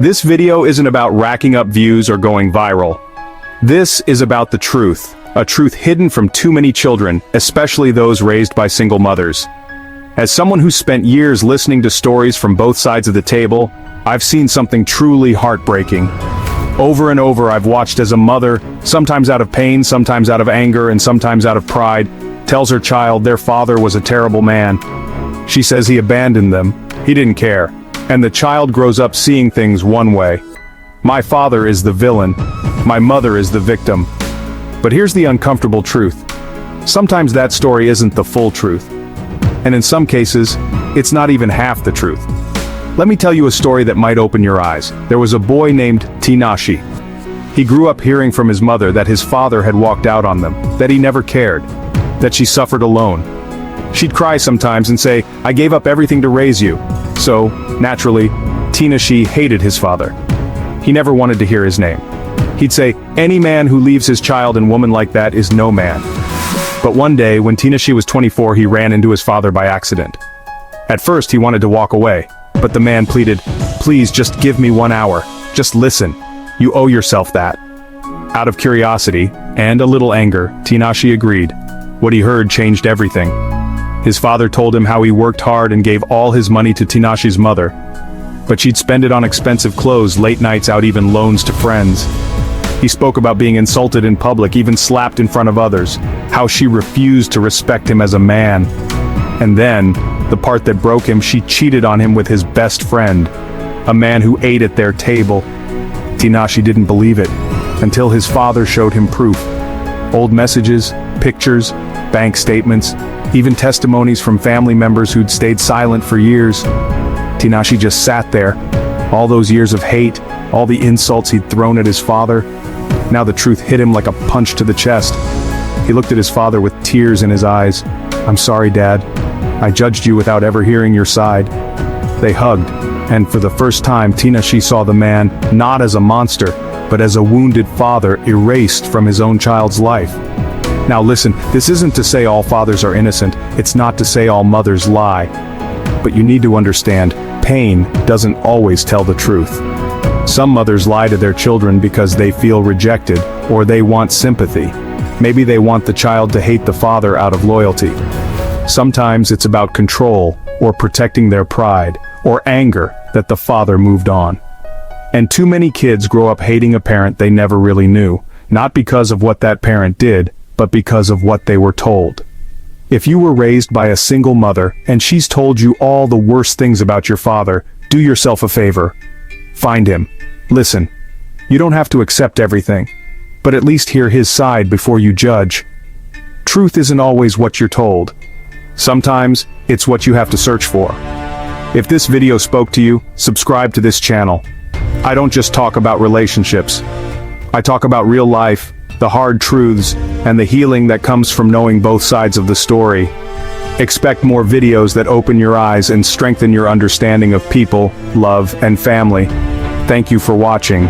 This video isn't about racking up views or going viral. This is about the truth, a truth hidden from too many children, especially those raised by single mothers. As someone who spent years listening to stories from both sides of the table, I've seen something truly heartbreaking. Over and over I've watched as a mother, sometimes out of pain, sometimes out of anger, and sometimes out of pride, tells her child their father was a terrible man. She says he abandoned them, he didn't care, and the child grows up seeing things one way. My father is the villain, my mother is the victim. But here's the uncomfortable truth. Sometimes that story isn't the full truth. And in some cases, it's not even half the truth. Let me tell you a story that might open your eyes. There was a boy named Tinashi. He grew up hearing from his mother that his father had walked out on them, that he never cared, that she suffered alone. She'd cry sometimes and say, "I gave up everything to raise you." So, naturally, Tinashi hated his father. He never wanted to hear his name. He'd say, "Any man who leaves his child and woman like that is no man." But one day, when Tinashi was 24, he ran into his father by accident. At first, he wanted to walk away, but the man pleaded, "Please, just give me 1 hour. Just listen. You owe yourself that." Out of curiosity, and a little anger, Tinashi agreed. What he heard changed everything. His father told him how he worked hard and gave all his money to Tinashi's mother. But she'd spend it on expensive clothes, late nights out, even loans to friends. He spoke about being insulted in public, even slapped in front of others, how she refused to respect him as a man. And then, the part that broke him, she cheated on him with his best friend, a man who ate at their table. Tinashi didn't believe it, until his father showed him proof. Old messages, pictures, bank statements, even testimonies from family members who'd stayed silent for years. Tinashi just sat there, all those years of hate, all the insults he'd thrown at his father. Now the truth hit him like a punch to the chest. He looked at his father with tears in his eyes. "I'm sorry, Dad. I judged you without ever hearing your side." They hugged, and for the first time Tinashi saw the man not as a monster, but as a wounded father erased from his own child's life. Now listen, this isn't to say all fathers are innocent, it's not to say all mothers lie. But you need to understand, pain doesn't always tell the truth. Some mothers lie to their children because they feel rejected, or they want sympathy. Maybe they want the child to hate the father out of loyalty. Sometimes it's about control, or protecting their pride, or anger that the father moved on. And too many kids grow up hating a parent they never really knew, not because of what that parent did, but because of what they were told. If you were raised by a single mother, and she's told you all the worst things about your father, do yourself a favor. Find him. Listen. You don't have to accept everything, but at least hear his side before you judge. Truth isn't always what you're told. Sometimes, it's what you have to search for. If this video spoke to you, subscribe to this channel. I don't just talk about relationships. I talk about real life, the hard truths, and the healing that comes from knowing both sides of the story. Expect more videos that open your eyes and strengthen your understanding of people, love, and family. Thank you for watching.